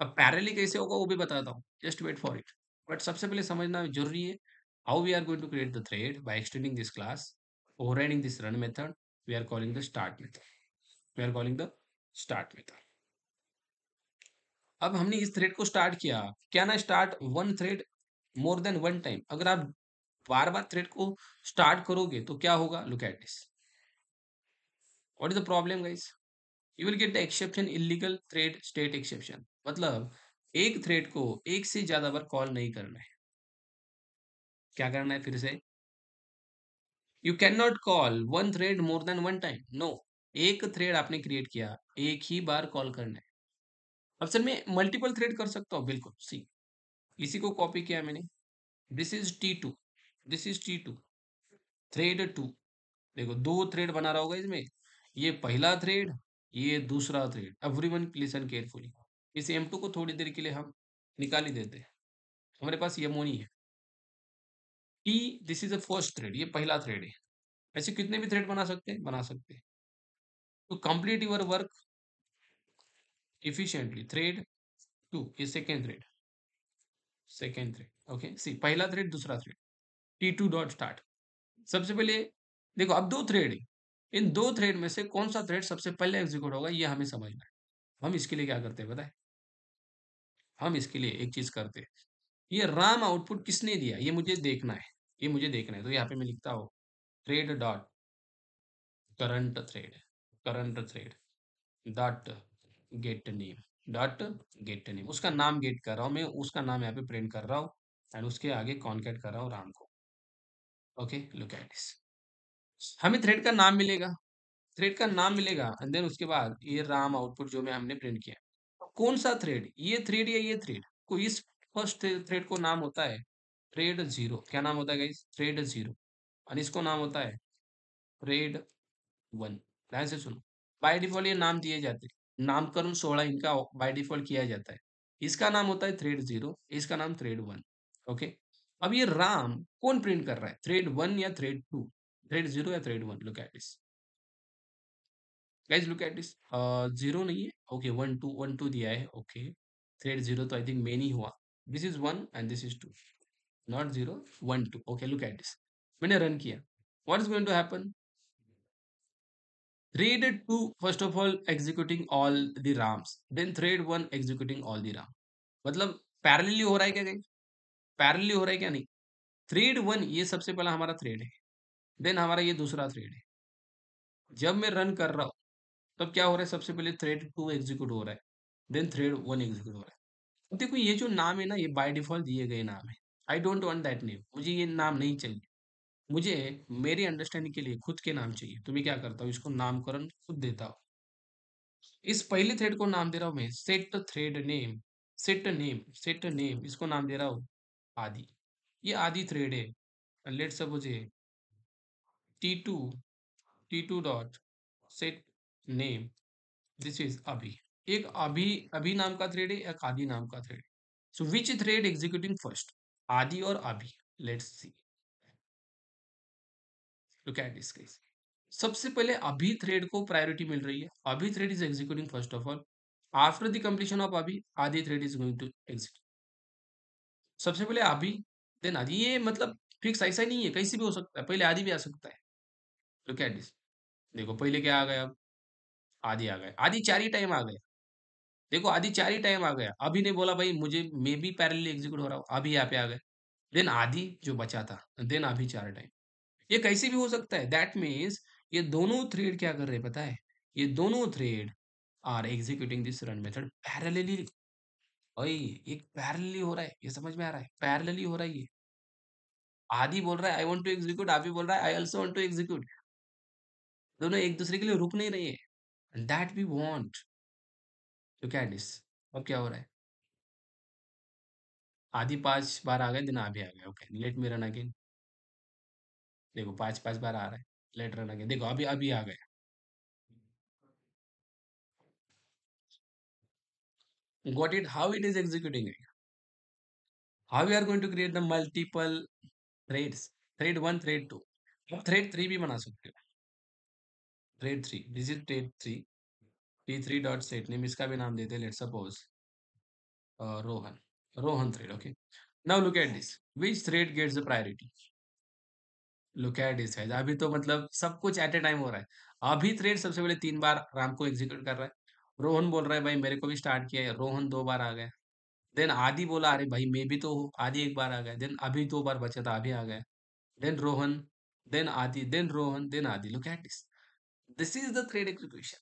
अब parallelly कैसे होगा वो भी बताता हूँ, just wait for it. But सबसे पहले समझना जरूरी है how we are going to create the thread by extending this class, overriding this run method, we are calling the start method, we are calling the start method. अब हमने इस thread को start किया, क्या ना start one thread more than one time. अगर आप बार बार thread को स्टार्ट करोगे तो क्या होगा? Look at this. What is the problem guys? You will get the exception illegal thread state exception. मतलब एक थ्रेड को एक से ज्यादा बार कॉल नहीं करना है। क्या करना है फिर से? You can not call one thread more than one time. No, एक थ्रेड आपने क्रिएट किया, एक ही बार कॉल करना है। अब सर मैं मल्टीपल थ्रेड कर सकता हूँ? बिल्कुल। सी, इसी को कॉपी किया मैंने। This is T2, this is T2, thread 2। देखो दो थ्रेड बना रहा होगा इसमें, ये पहला थ्रेड, ये दूसरा थ्रेड। Everyone listen carefully. इस M2 को थोड़ी देर के लिए हम निकाल ही देते हैं। हमारे पास ये मोनी है। T, this is the first thread, ये पहला थ्रेड है। ऐसे कितने भी थ्रेड बना सकते हैं? बना सकते हैं। तो complete your work efficiently, thread 2, ये second thread, second thread. Okay see, पहला थ्रेड दूसरा थ्रेड, T2 डॉट स्टार्ट। सबसे पहले देखो अब दो थ्रेड है, इन दो थ्रेड में से कौन सा थ्रेड सबसे पहले एग्जीक्यूट होगा ये हमें समझना है। हम इसके लिए क्या करते हैं बताए? हम इसके लिए एक चीज करते हैं, ये राम आउटपुट किसने दिया ये मुझे देखना है, ये मुझे देखना है। तो यहाँ पे मैं लिखता हूँ thread dot current thread, current thread dot gate name, dot gate name. उसका नाम गेट कर रहा हूँ मैं, उसका नाम यहाँ पे प्रिंट कर रहा हूँ एंड उसके आगे कॉन्केट कर रहा हूँ राम को। Okay look at this. हमें थ्रेड का नाम मिलेगा, थ्रेड का नाम मिलेगा एंड देन उसके बाद ये राम आउटपुट जो मैं हमने प्रिंट किया। कौन सा थ्रेड? ये थ्रेड या ये थ्रेड? को इस फर्स्ट थ्रेड को नाम होता है थ्रेड 0। क्या नाम होता है गाइस? थ्रेड 0। और इसको नाम होता है थ्रेड 1। ध्यान से सुनो, बाय डिफॉल्ट ये नाम दिए जाते हैं, नामकरण 16 इनका बाय डिफॉल्ट किया जाता है। इसका नाम होता है थ्रेड 0, इसका नाम थ्रेड 1। ओके, अब ये राम कौन प्रिंट कर रहा है? थ्रेड 1 या थ्रेड 2? थ्रेड 0 या thread 1? Look at this guys, look at this. 0 नहीं है, ओके 1 2, 1 2 दिया है। ओके, थ्रेड 0 तो आई थिंक मेन ही हुआ। This is 1 and this is 2, not 0, 1 2। Okay look at this, मैंने रन किया। What is going to happen? Thread 2 first of all executing all the RAMs, then thread 1 executing all the RAM। मतलब parallelly हो रहा है क्या guys? Parallelly हो रहा है क्या? नहीं। थ्रेड 1 ये सबसे पहला हमारा थ्रेड है, देन हमारा ये दूसरा थ्रेड है। जब मैं रन कर रहा हूँ तब क्या हो रहा है? सबसे पहले थ्रेड 2 एग्जीक्यूट हो रहा है, देन थ्रेड 1 एग्जीक्यूट हो रहा है। अब देखो ये जो नाम है ना, ये बाय डिफॉल्ट दिए गए नाम है। आई डोंट वांट दैट नेम, मुझे ये नाम नहीं चाहिए। मुझे मेरी अंडरस्टैंडिंग के लिए खुद के नाम चाहिए। तो मैं क्या करता हूँ, इसको नामकरण खुद देता हूँ। इस पहले थ्रेड को नाम दे रहा हूं मैं set thread name, set name, set name. इसको नाम दे रहा हूं आदि। ये आदि थ्रेड है। लेट सपोज ये T2, T2 dot set name, this is अभी। एक अभी, अभी नाम का थ्रेड है, एक आदि नाम का थ्रेड। सो विच थ्रेड एग्जीक्यूटिंग फर्स्ट, आदि और अभी? Let's see. Look at this case. सबसे पहले अभी थ्रेड को प्रायोरिटी मिल रही है, अभी thread is executing first of all. After the completion of अभी, आदि thread is going to execute. सबसे पहले अभी, देन आदि, ये मतलब फिक्स ऐसा ही नहीं है, कैसे भी हो सकता है, पहले आदि भी आ सकता है। लुक एट दिस, देखो पहले क्या आ गया, अब आदि आ गया, आदि चार ही टाइम आ गया। देखो आदि चार ही टाइम आ गया, अभी ने बोला भाई मुझे मे बी पैरेलली एग्जीक्यूट हो रहा हूँ, अभी यहाँ पे आ गए। देन आदि जो बचा था, देन अभी चार टाइम। ये कैसे भी हो सकता है, दैट मीन्स ये दोनों थ्रेड क्या कर रहे हैं पता है, ये दोनों thread are executing this run method parallelly. ओए, एक पैरेलली हो रहा है, ये समझ में आ रहा है, पैरेलली हो रहा है ये। आदि बोल रहा है आई वांट टू एग्जीक्यूट, अभी बोल रहा है I also want to execute. दोनों एक दूसरे के लिए रुक नहीं रहे हैं, that we want to cat this. अब क्या हो रहा है, आदि 5 बार आ गए, दिन अभी आ गए, okay let me run again. देखो 5 5 बार आ रहा है, लेट रन अगेन, देखो अभी अभी आ गए। Got it? How it is executing it? How we are going to create the multiple threads? Thread one, thread two. अब thread three भी बना सकते हो। Thread three. This is thread three. T3 dot set name, इसका भी नाम देते हैं, let's suppose Rohan. Rohan thread. Okay. Now look at this. Which thread gets the priority? Look at this guys. अभी तो मतलब सब कुछ एट ए टाइम हो रहा है। अभी थ्रेड सबसे पहले 3 बार राम को एग्जीक्यूट कर रहा है। रोहन बोल रहा है भाई मेरे को भी स्टार्ट किया है, रोहन 2 बार आ गया। देन आदि बोला अरे भाई मैं भी तो हूँ, आदि 1 बार आ गया। देन अभी 2 बार बचा था, अभी आ गया। देन रोहन, देन आदि, देन रोहन, देन आदि। Look at this, this is the thread execution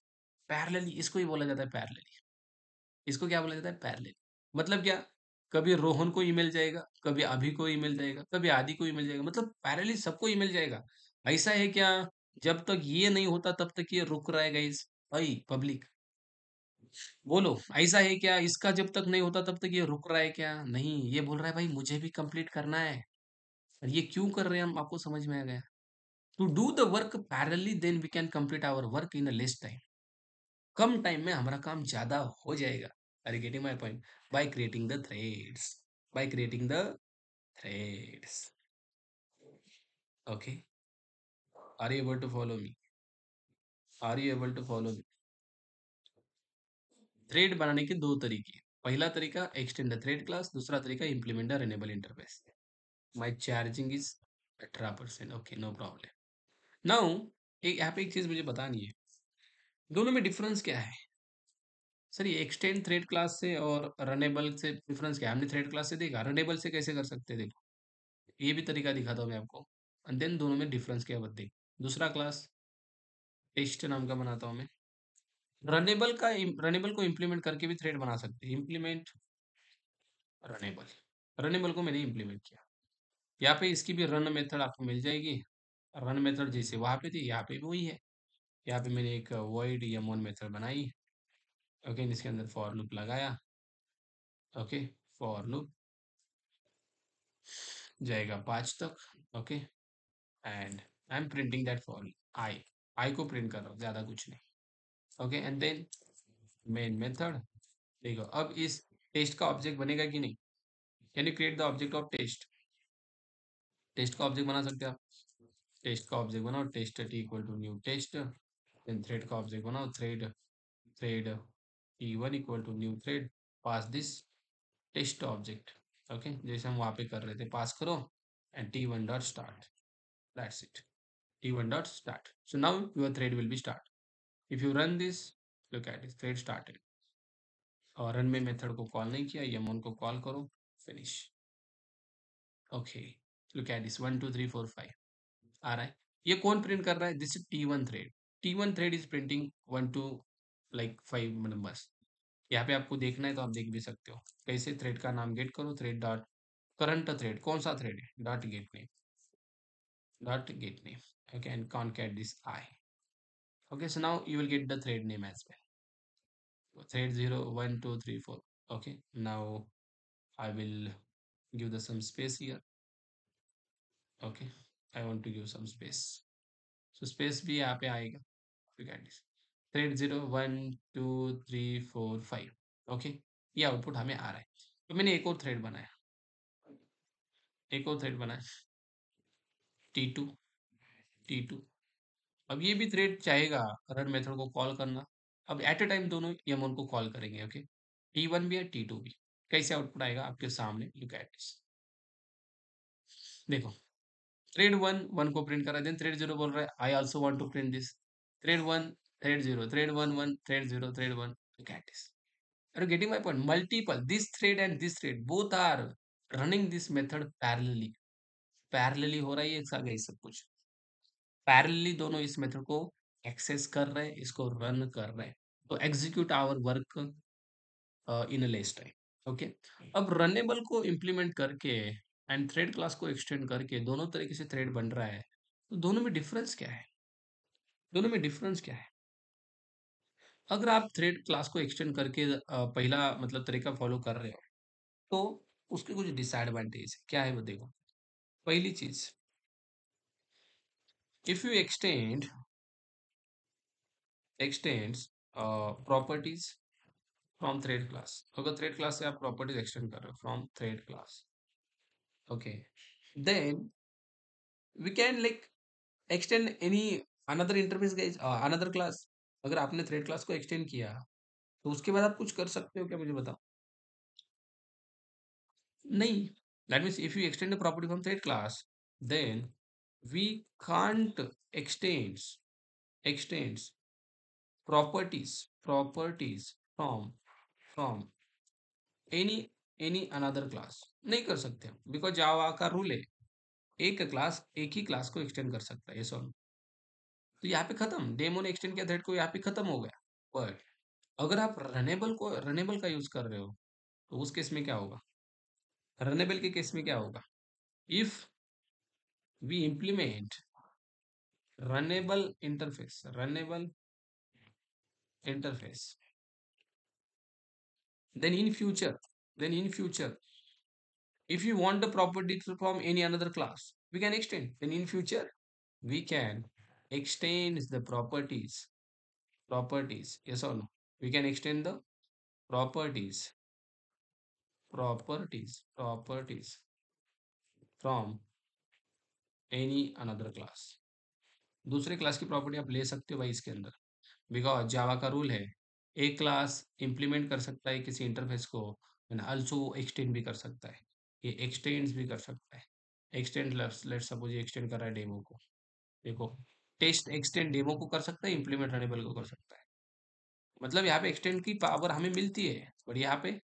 parallelly. इसको ही बोला जाता है पैरेलली। इसको क्या बोला जाता है, पैरेलली। मतलब क्या, कभी रोहन को ईमेल जाएगा, कभी अभी को ईमेल जाएगा, कभी आदि को ईमेल जाएगा, मतलब पैरेलली सबको ईमेल जाएगा। ऐसा है क्या, जब तक ये नहीं होता तब तक ये रुक रहा है गाइस। भाई पब्लिक बोलो, ऐसा है क्या, इसका जब तक नहीं होता तब तक ये रुक रहा है क्या, नहीं, ये बोल रहा है भाई मुझे भी कंप्लीट करना है। और ये क्यों कर रहे हैं हम, आपको समझ में आ गया। To do the work parallelly, then we can complete our work in a less time. कम टाइम में हमारा काम ज्यादा हो जाएगा। Are you getting my point? By creating the threads, by creating the threads. Okay, are you able to follow me? Are you able to follow me? Thread बनाने के दो तरीके। पहला तरीका एक्सटेंड द थ्रेड क्लास, दूसरा तरीका implement the runnable interface. My charging is 18%। Okay no problem. Now यहाँ पे एक चीज मुझे बतानी है, दोनों में डिफरेंस क्या है। सर ये एक्सटेंड थ्रेड क्लास से और रनेबल से डिफरेंस क्या है, हमने थ्रेड क्लास से देखा, रनेबल से कैसे कर सकते हैं देखो, ये भी तरीका दिखाता हूँ मैं आपको। एंड देन दोनों में डिफरेंस क्या है देख। दूसरा क्लास टेस्ट नाम का बनाता हूँ मैं। रनेबल को इम्प्लीमेंट करके भी थ्रेड बना सकते हैं। इम्प्लीमेंट रनेबल, रनेबल को मैंने इम्प्लीमेंट किया, यहाँ पे इसकी भी रन मेथड आपको मिल जाएगी। रन मेथड जैसे वहां पे थी, यहाँ पे भी वही है। यहाँ पे मैंने एक वॉइड यमोन मेथड बनाई। ओके, इसके अंदर फॉर लूप लगाया। ओके, फॉर लूप जाएगा 5 तक। Okay, and I am printing that for I, I को प्रिंट कर रहा हूँ, ज्यादा कुछ नहीं। Okay, and then main method. देखो अब इस टेस्ट का ऑब्जेक्ट बनेगा कि नहीं, can you create the object of test. Test का ऑब्जेक्ट बना सकते हो आप। टेस्ट का ऑब्जेक्ट बनाओ, test T equal to new test. Then thread का ऑब्जेक्ट बनाओ, thread thread T1 equal to new thread, pass this test object. Okay, जैसे हम वहाँ पे कर रहे थे, पास करो and T1 dot start, that's it. T1 dot start. So now your thread will be start. If you run this, look at this, thread started. और run में मेथड को कॉल नहीं किया, यमोन को कॉल करो, finish. Okay, look at this 1 2 3 4 5 आ रहा है। ये कौन प्रिंट कर रहा है, this is T1 thread. T1 thread is printing 1 2 5 यहाँ पे आपको देखना है तो आप देख भी सकते हो। कैसे, थ्रेड का नाम गेट करो, थ्रेड डॉट करंट थ्रेड, कौन सा थ्रेड है, dot gate name, dot gate name. Okay, and concat this I. Okay, so now you will get the thread name as well. Thread 0 1 2 3 4. Okay, now I will give the some space here. Okay, I want to give some space, so space भी यहाँ पे आएगा। Look at this, thread 0 1 2 3 4 5। Okay, ये output हमें आ रहा है। तो मैंने एक और थ्रेड बनाया, एक और थ्रेड बनाया T2। T2। अब ये भी थ्रेड चाहेगा रन मेथड को कॉल करना। अब एट अ टाइम दोनों ही हम उनको कॉल करेंगे, ओके। T1 भी है, T2 भी। कैसे आउटपुट आएगा आपके सामने, लुक एट दिस। देखो, थ्रेड वन वन को प्रिंट कर रहा है, देन थ्रेड जीरो बोल रहा है I also want to print this. Thread one, thread zero, thread one one, thread zero, thread one, look at this. Are you getting my point? Multiple, this thread and this thread both are running this method parallelly. Parallelly हो रहा है ये एक साथ, ये सब कुछ parallelly दोनों इस मेथड को एक्सेस कर रहे हैं, इसको रन कर रहे हैं। तो execute our work in less time, okay. अब रनेबल को इम्प्लीमेंट करके एंड थ्रेड क्लास को एक्सटेंड करके दोनों तरीके से थ्रेड बन रहा है। तो दोनों में डिफरेंस क्या है? दोनों में डिफरेंस क्या है? अगर आप थ्रेड क्लास को एक्सटेंड करके पहला मतलब तरीका फॉलो कर रहे हो, तो उसके कुछ डिसएडवांटेज क्या है वो देखो। पहली चीज, if you extends properties from thread class, अगर थ्रेड क्लास से आप प्रॉपर्टीज एक्सटेंड कर रहे हो from thread class, okay, then we can like extend any another interface guys, another class. अगर आपने थ्रेड क्लास को एक्सटेंड किया तो उसके बाद आप कुछ कर सकते हो क्या, मुझे बताओ। नहीं, that means if you extend the property from thread class, then we can't extends properties from any another class. नहीं कर सकते हम, बिकॉज जावा का रूल है एक क्लास एक ही क्लास को एक्सटेंड कर सकता है, ये सॉल्व। तो यहाँ पे खत्म, डेमो ने एक्सटेंड किया थ्रेड को, यहाँ पे खत्म हो गया। बट अगर आप रनेबल का यूज कर रहे हो, तो उस केस में क्या होगा? रनेबल के केस में क्या होगा? If we implement runnable interface, then in future then in future if you want the property from any another class, we can extend. Then in future we can extend the properties, yes or no? We can extend the properties properties from any another class। दूसरे class की property आप ले सकते हो भाई इसके अंदर, because जावा का रूल है एक क्लास इंप्लीमेंट कर सकता है किसी इंटरफेस को, एंड आल्सो एक्सटेंड भी कर सकता है। ये एक्सटेंड्स भी कर सकता है। एक्सटेंड, लेट सपोज ये एक्सटेंड कर रहा है डेमो को, देखो, टेस्ट एक्सटेंड डेमो को कर सकता है, इंप्लीमेंट रनेबल को कर सकता है। मतलब यहाँ पे एक्सटेंड की पावर हमें मिलती है, बट यहाँ पे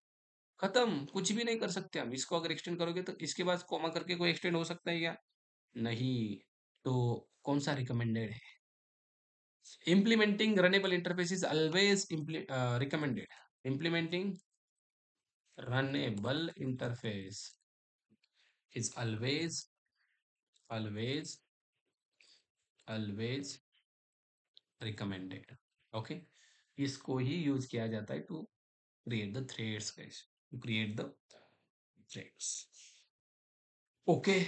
खत्म, कुछ भी नहीं कर सकते हम। इसको अगर एक्सटेंड करोगे तो इसके बाद कॉमा करके कोई एक्सटेंड हो सकता है क्या? नहीं। तो कौन सा रिकमेंडेड है? Implementing runnable interface is always recommended. Implementing runnable interface is always, always recommended. Okay, इसको ही यूज किया जाता है to create the threads guys, to create the threads. Okay,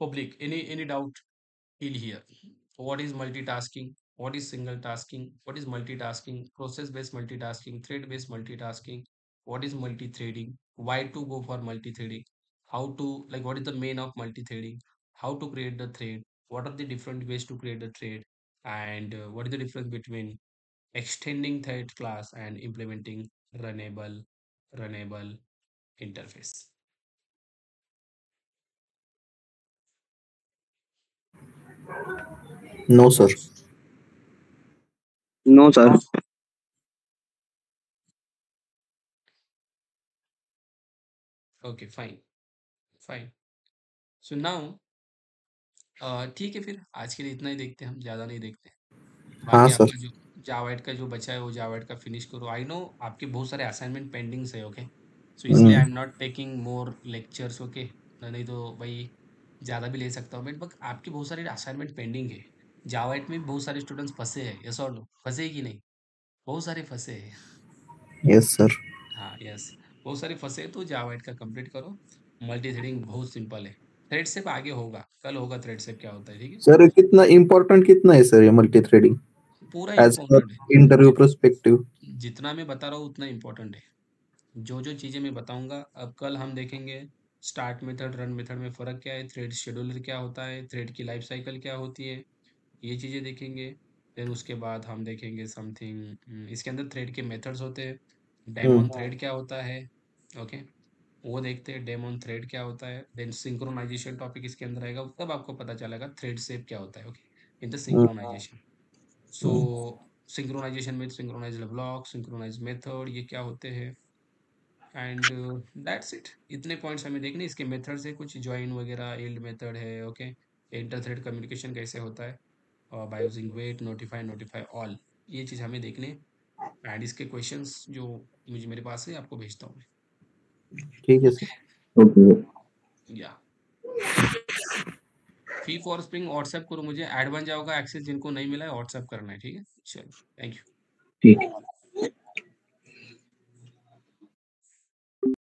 public, any doubt till here? What is multitasking? What is single tasking? What is multitasking? Process based multitasking, thread based multitasking. What is multi-threading? Why to go for multi-threading? How to, like, what is the main of multi-threading? How to create the thread? What are the different ways to create the thread? And what is the difference between extending thread class and implementing runnable interface? No, sir. No, sir. Okay, fine. So now ठीक है, फिर आज के लिए इतना ही देखते हैं, हम ज़्यादा नहीं देखते। हाँ बाकी सर। आपका जो जावाइट का जो बचा है वो जावाइट का फिनिश करो। आई नो आपके बहुत सारे असाइनमेंट पेंडिंग्स है, ओके। सो इसलिए I am not taking more lectures, okay. नहीं तो भाई ज़्यादा भी ले सकता हूँ, बट आपके बहुत सारे असाइनमेंट पेंडिंग है। जावाइट में बहुत सारे स्टूडेंट्स फंसे हैं, यस और नो? फंसे हैं कि नहीं? बहुत सारे फंसे हैं। Yes sir. हाँ, यस, बहुत सारे फंसे हैं, तो जावाइट का कंप्लीट करो। मल्टी थ्रेडिंग बहुत सिंपल है। थ्रेड सेप आगे होगा, कल होगा थ्रेड सेप क्या होता है, ठीक है। सर कितना इम्पोर्टेंट कितना है सर ये मल्टी थ्रेडिंग पूरा एज पर इम्पोर्टेंट है। इंटरव्यू जित पर्सपेक्टिव? जितना मैं बता रहा हूँ उतना इम्पोर्टेंट है। जो जो चीज़ें मैं बताऊंगा अब कल हम देखेंगे। स्टार्ट मेथड, रन मेथड में फ़र्क क्या है, थ्रेड शेड्यूलर क्या होता है, थ्रेड की लाइफ साइकिल क्या होती है, ये चीज़ें देखेंगे। देन उसके बाद हम देखेंगे समथिंग, इसके अंदर थ्रेड के मेथड्स होते हैं। डेमन हम्म थ्रेड क्या होता है, ओके, वो देखते हैं डेमन थ्रेड क्या होता है। देन सिंक्रोनाइजेशन टॉपिक इसके अंदर आएगा, तब आपको पता चलेगा थ्रेड शेप क्या होता है, okay, in the hmm synchronization. So hmm synchronization में सिंक्रोनाइज ब्लॉक, सिंक्रोनाइज मेथड, ये क्या होते हैं, एंड दैट्स इट। इतने पॉइंट्स हमें देखने, इसके मेथड्स है कुछ, ज्वाइन वगैरह, यील्ड मेथड है, ओके, इंटर थ्रेड कम्युनिकेशन कैसे होता है, और by using wait, notify, notify all, ये चीज़ हमें देखने। एंड इसके क्वेश्चंस जो मुझे मेरे पास है आपको भेजता हूँ ठीक है मैं, ओके। सर। ओके। या फी फॉर स्प्रिंग व्हाट्सएप करो मुझे, ऐड बन जाओगा एक्सेस, जिनको नहीं मिला है व्हाट्सएप करना है, ठीक है, चलो, थैंक यू। ठीक है।